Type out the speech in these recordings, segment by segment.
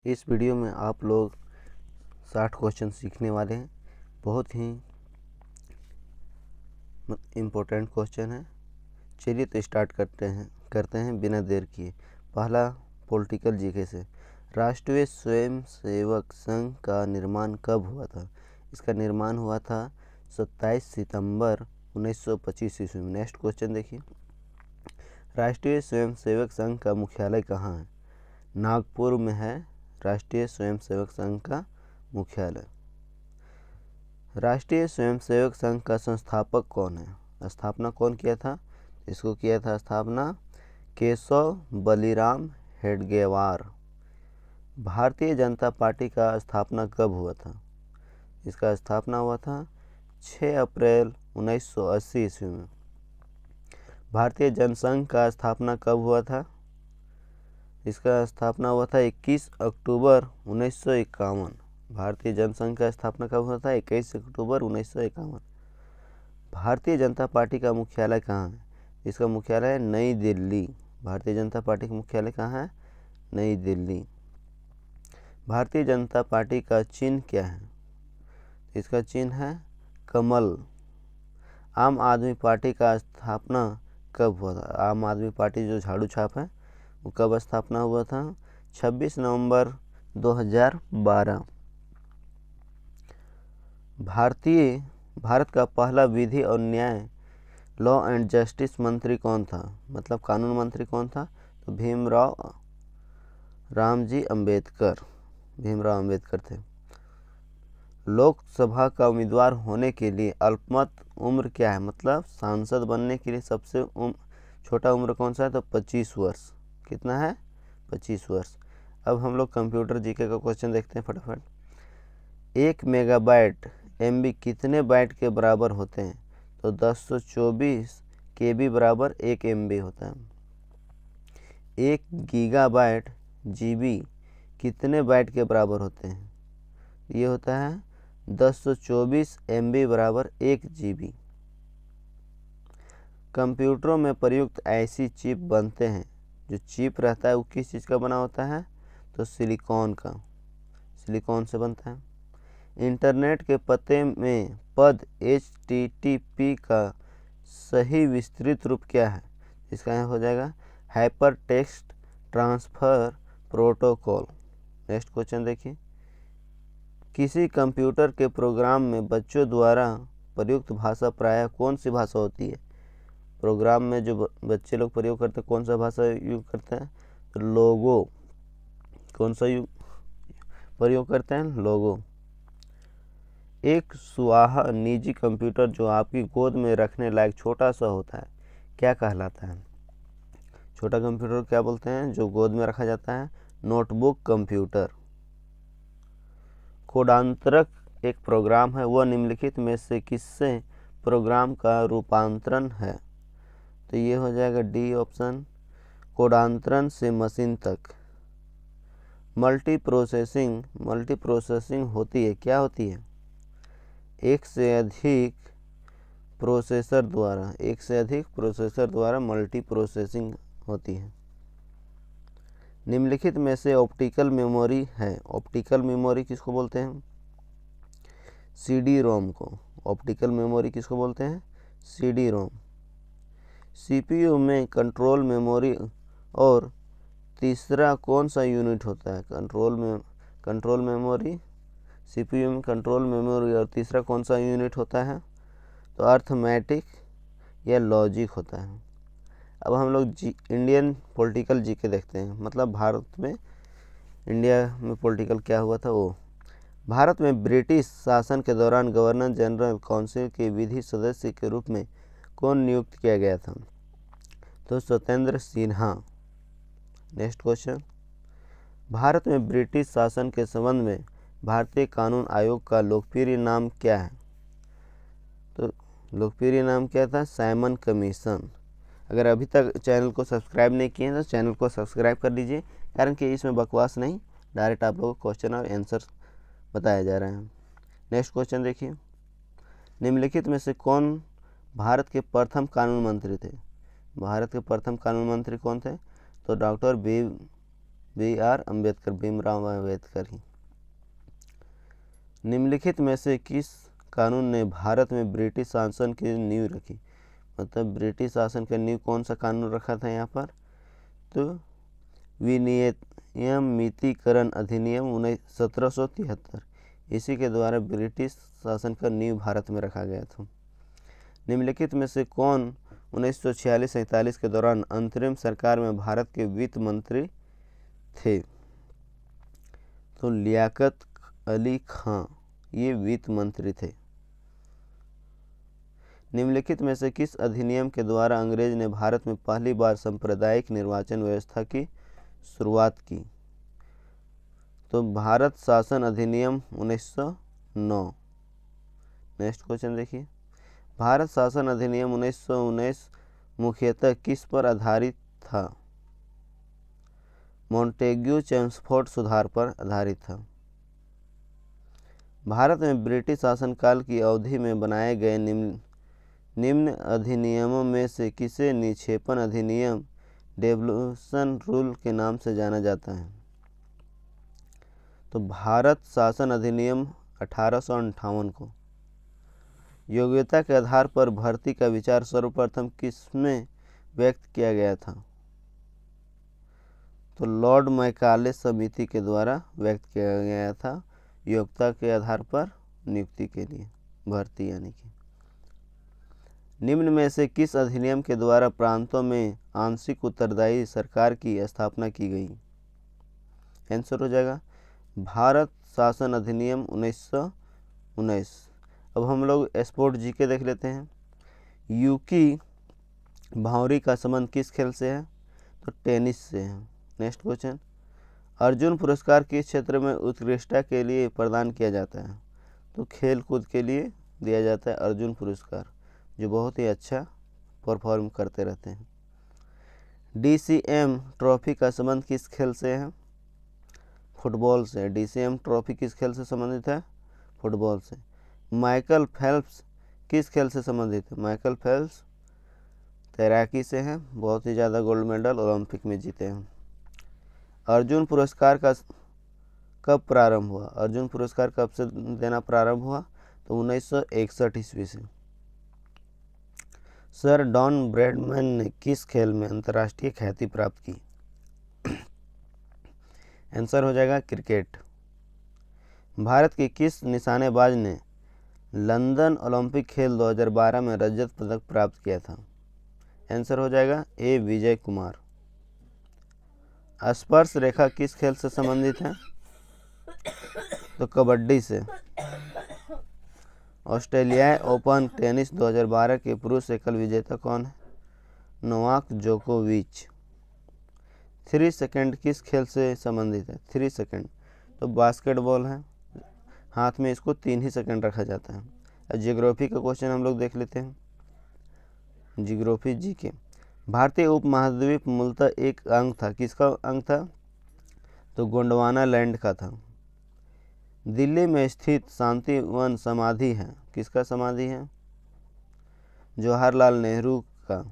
इस वीडियो में आप लोग 60 क्वेश्चन सीखने वाले हैं। बहुत ही इम्पोर्टेंट क्वेश्चन है। चलिए तो स्टार्ट करते हैं बिना देर किए। पहला पॉलिटिकल जीके से, राष्ट्रीय स्वयंसेवक संघ का निर्माण कब हुआ था? इसका निर्माण हुआ था 27 सितंबर 1925 ईस्वी में। नेक्स्ट क्वेश्चन देखिए, राष्ट्रीय स्वयंसेवक संघ का मुख्यालय कहाँ है? नागपुर में है राष्ट्रीय स्वयंसेवक संघ का मुख्यालय। राष्ट्रीय स्वयंसेवक संघ का संस्थापक कौन है? स्थापना कौन किया था? इसको किया था स्थापना केशव बलिराम हेडगेवार। भारतीय जनता पार्टी का स्थापना कब हुआ था? इसका स्थापना हुआ था 6 अप्रैल 1980 ईस्वी में। भारतीय जनसंघ का स्थापना कब हुआ था? इसका स्थापना हुआ था 21 अक्टूबर 1951। भारतीय जनसंघ का स्थापना कब हुआ था? 21 अक्टूबर 1951। भारतीय जनता पार्टी का मुख्यालय कहाँ है? इसका मुख्यालय है नई दिल्ली। भारतीय जनता पार्टी का मुख्यालय कहाँ है? नई दिल्ली। भारतीय जनता पार्टी का चिन्ह क्या है? इसका चिन्ह है कमल। आम आदमी पार्टी का स्थापना कब हुआ था? आम आदमी पार्टी जो झाड़ू छाप है वो कब स्थापना हुआ था? 26 नवंबर 2012। भारत का पहला विधि और न्याय लॉ एंड जस्टिस मंत्री कौन था? मतलब कानून मंत्री कौन था? तो भीमराव अम्बेडकर थे। लोकसभा का उम्मीदवार होने के लिए अल्पमत उम्र क्या है? मतलब सांसद बनने के लिए सबसे छोटा उम्र कौन सा है? तो 25 वर्ष। कितना है? 25 वर्ष। अब हम लोग कंप्यूटर जीके का क्वेश्चन देखते हैं फटाफट। 1 मेगाबाइट MB कितने बाइट के बराबर होते हैं? तो 1024 KB बराबर 1 MB होता है। 1 गीगाबाइट GB कितने बाइट के बराबर होते हैं? ये होता है 1024 MB बराबर 1 GB। कंप्यूटरों में प्रयुक्त ऐसी चिप बनते हैं, जो चिप रहता है वो किस चीज़ का बना होता है? तो सिलिकॉन का। सिलिकॉन से बनता है। इंटरनेट के पते में पद HTTP का सही विस्तृत रूप क्या है? इसका यहाँ हो जाएगा hyper text transfer protocol. Next question देखिए, किसी कंप्यूटर के प्रोग्राम में बच्चों द्वारा प्रयुक्त भाषा प्रायः कौन सी भाषा होती है? प्रोग्राम में जो बच्चे लोग प्रयोग करते हैं कौन सा भाषा यूज करते हैं? तो लोगो। कौन सा प्रयोग करते हैं? लोगो। एक सुहाहा निजी कंप्यूटर जो आपकी गोद में रखने लायक छोटा सा होता है, क्या कहलाता है? छोटा कंप्यूटर क्या बोलते हैं? जो गोद में रखा जाता है, नोटबुक कंप्यूटर। कोडांतरक एक प्रोग्राम है, वह निम्नलिखित में से किससे प्रोग्राम का रूपांतरण है? तो ये हो जाएगा डी ऑप्शन, कोडांतरण से मशीन तक। मल्टी प्रोसेसिंग होती है, क्या होती है? एक से अधिक प्रोसेसर द्वारा मल्टी प्रोसेसिंग होती है। निम्नलिखित में से ऑप्टिकल मेमोरी है। ऑप्टिकल मेमोरी किसको बोलते हैं? CD-ROM को। ऑप्टिकल मेमोरी किसको बोलते हैं? CD-ROM। CPU में कंट्रोल मेमोरी और तीसरा कौन सा यूनिट होता है? Control memory. CPU में कंट्रोल मेमोरी और तीसरा कौन सा यूनिट होता है? तो अर्थमेटिक या लॉजिक होता है। अब हम लोग इंडियन पॉलिटिकल जीके देखते हैं। मतलब भारत में, इंडिया में पॉलिटिकल क्या हुआ था वो। भारत में ब्रिटिश शासन के दौरान गवर्नर जनरल काउंसिल के विधि सदस्य के रूप में कौन नियुक्त किया गया था? तो सत्येंद्र सिन्हा। नेक्स्ट क्वेश्चन, भारत में ब्रिटिश शासन के संबंध में भारतीय कानून आयोग का लोकप्रिय नाम क्या है? तो लोकप्रिय नाम क्या था? Simon commission. अगर अभी तक चैनल को सब्सक्राइब नहीं किए हैं तो चैनल को सब्सक्राइब कर लीजिए, कारण कि इसमें बकवास नहीं, डायरेक्ट आप लोगों को क्वेश्चन और आंसर बताया जा रहा है। नेक्स्ट क्वेश्चन देखिए, निम्नलिखित में से कौन भारत के प्रथम कानून मंत्री थे? भारत के प्रथम कानून मंत्री कौन थे? तो डॉक्टर BR अम्बेडकर, भीमराव अम्बेडकर ही। निम्नलिखित में से किस कानून ने भारत में ब्रिटिश शासन की नींव रखी? मतलब ब्रिटिश शासन का नींव कौन सा कानून रखा था यहाँ पर? तो विनियमितीकरण अधिनियम 1773, इसी के द्वारा ब्रिटिश शासन का नींव भारत में रखा गया था। निम्नलिखित में से कौन 1946-47 के दौरान अंतरिम सरकार में भारत के वित्त मंत्री थे? तो लियाकत अली खां ये वित्त मंत्री थे। निम्नलिखित में से किस अधिनियम के द्वारा अंग्रेज ने भारत में पहली बार सांप्रदायिक निर्वाचन व्यवस्था की शुरुआत की? तो भारत शासन अधिनियम 1909। नेक्स्ट क्वेश्चन देखिए, भारत शासन अधिनियम 1919 मुख्यतः किस पर आधारित था? मॉन्टेग्यू चेम्सफोर्ड सुधार पर आधारित था। भारत में ब्रिटिश शासनकाल की अवधि में बनाए गए निम्न अधिनियमों में से किसे निक्षेपण अधिनियम, डेवोल्यूशन रूल के नाम से जाना जाता है? तो भारत शासन अधिनियम 1858 को। योग्यता के आधार पर भर्ती का विचार सर्वप्रथम किसमें व्यक्त किया गया था? तो लॉर्ड मैकाले समिति के द्वारा व्यक्त किया गया था, योग्यता के आधार पर नियुक्ति के लिए, भर्ती यानी कि। निम्न में से किस अधिनियम के द्वारा प्रांतों में आंशिक उत्तरदायी सरकार की स्थापना की गई? आंसर हो जाएगा भारत शासन अधिनियम 1919। अब हम लोग स्पोर्ट जीके देख लेते हैं। यूकी भांवरी का संबंध किस खेल से है? तो टेनिस से है। नेक्स्ट क्वेश्चन, अर्जुन पुरस्कार किस क्षेत्र में उत्कृष्टता के लिए प्रदान किया जाता है? तो खेल कूद के लिए दिया जाता है अर्जुन पुरस्कार, जो बहुत ही अच्छा परफॉर्म करते रहते हैं। DCM ट्रॉफी का संबंध किस खेल से है? फुटबॉल से। DCM ट्रॉफी किस खेल से संबंधित है? फुटबॉल से। माइकल फेल्प्स किस खेल से संबंधित है? माइकल फेल्प्स तैराकी से हैं, बहुत ही ज़्यादा गोल्ड मेडल ओलंपिक में जीते हैं। अर्जुन पुरस्कार का कब प्रारंभ हुआ? अर्जुन पुरस्कार कब से देना प्रारंभ हुआ? तो 1961 ईस्वी से। सर डॉन ब्रैडमैन ने किस खेल में अंतर्राष्ट्रीय ख्याति प्राप्त की? आंसर हो जाएगा क्रिकेट। भारत के किस निशानेबाज ने लंदन ओलंपिक खेल 2012 में रजत पदक प्राप्त किया था? आंसर हो जाएगा ए विजय कुमार। स्पर्श रेखा किस खेल से संबंधित है? तो कबड्डी से। ऑस्ट्रेलियाई ओपन टेनिस 2012 के पुरुष एकल विजेता कौन है? नोवाक जोकोविच। 3 सेकंड किस खेल से संबंधित है? 3 सेकंड तो बास्केटबॉल है, हाथ में इसको 3 ही सेकंड रखा जाता है। अब जियोग्राफी का क्वेश्चन हम लोग देख लेते हैं। जियोग्राफी जी के, भारतीय उपमहाद्वीप मूलतः एक अंग था, किसका अंग था? तो गोंडवाना लैंड का था। दिल्ली में स्थित शांतिवन समाधि है, किसका समाधि है? जवाहरलाल नेहरू का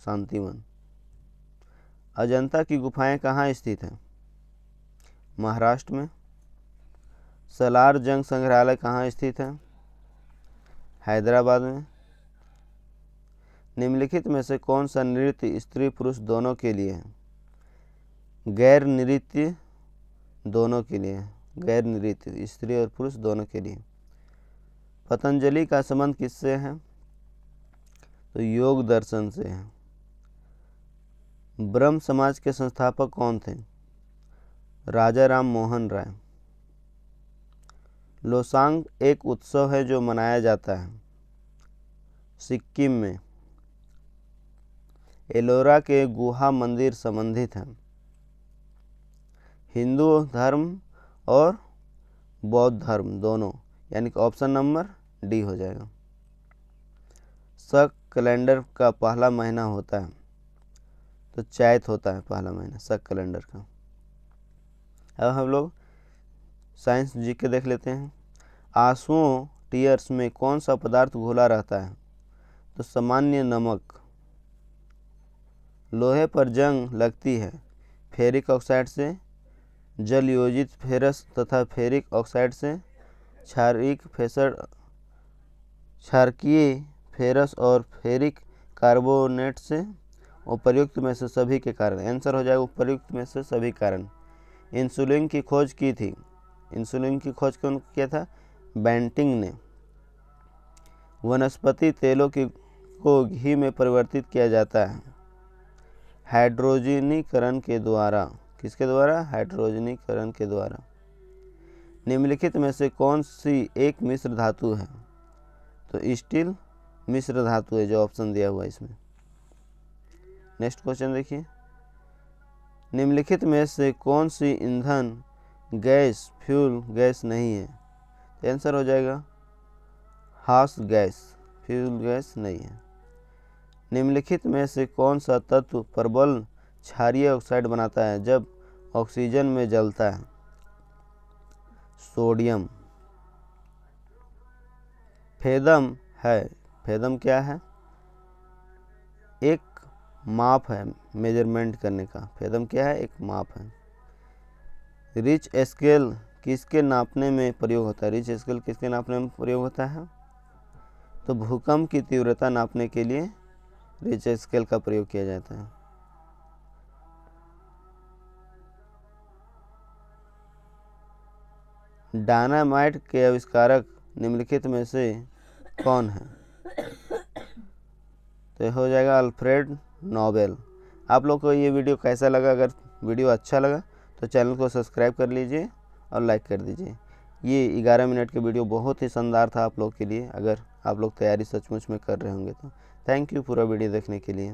शांतिवन। अजंता की गुफाएं कहाँ स्थित हैं? महाराष्ट्र में। सलार जंग संग्रहालय कहाँ स्थित है? हैदराबाद में। निम्नलिखित में से कौन सा नृत्य स्त्री पुरुष दोनों के लिए है? गैर नृत्य दोनों के लिए है, गैर नृत्य स्त्री और पुरुष दोनों के लिए। पतंजलि का संबंध किससे है? तो योग दर्शन से है। ब्रह्म समाज के संस्थापक कौन थे? राजा राम मोहन राय। लोसांग एक उत्सव है जो मनाया जाता है सिक्किम में। एलोरा के गुहा मंदिर संबंधित हैं हिंदू धर्म और बौद्ध धर्म दोनों, यानी कि ऑप्शन नंबर डी हो जाएगा। शक कैलेंडर का पहला महीना होता है, तो चैत होता है पहला महीना शक कैलेंडर का। अब हम लोग साइंस जी के देख लेते हैं। आंसुओं टीयर्स में कौन सा पदार्थ घुला रहता है? तो सामान्य नमक। लोहे पर जंग लगती है फेरिक ऑक्साइड से जल योजित फेरस तथा फेरिक ऑक्साइड से, क्षारकीय फेरस और फेरिक कार्बोनेट से, उपर्युक्त में से सभी के कारण। आंसर हो जाएगा उपर्युक्त में से सभी कारण। इंसुलिन की खोज की थी, इंसुलिन की खोज कौन किया था? बेंटिंग ने। वनस्पति तेलों को घी में परिवर्तित किया जाता है हाइड्रोजनीकरण के द्वारा। किसके द्वारा? हाइड्रोजनीकरण के द्वारा। निम्नलिखित में से कौन सी एक मिश्र धातु है? तो स्टील मिश्र धातु है, जो ऑप्शन दिया हुआ है इसमें। नेक्स्ट क्वेश्चन देखिए, निम्नलिखित में से कौन सी ईंधन गैस फ्यूल गैस नहीं है? तो आंसर हो जाएगा हाउस गैस, फ्यूल गैस नहीं है। निम्नलिखित में से कौन सा तत्व प्रबल क्षारीय ऑक्साइड बनाता है जब ऑक्सीजन में जलता है? सोडियम। फेदम है, फेदम क्या है? एक माप है मेजरमेंट करने का। फेदम क्या है? एक माप है। रिच स्केल किसके नापने में प्रयोग होता है? रिच स्केल किसके नापने में प्रयोग होता है? तो भूकंप की तीव्रता नापने के लिए रिच स्केल का प्रयोग किया जाता है। डायनामाइट के आविष्कारक निम्नलिखित में से कौन है? तो हो जाएगा अल्फ्रेड नोबेल। आप लोग को ये वीडियो कैसा लगा? अगर वीडियो अच्छा लगा तो चैनल को सब्सक्राइब कर लीजिए और लाइक कर दीजिए। ये 11 मिनट के वीडियो बहुत ही शानदार था आप लोग के लिए, अगर आप लोग तैयारी सचमुच में कर रहे होंगे तो। थैंक यू पूरा वीडियो देखने के लिए।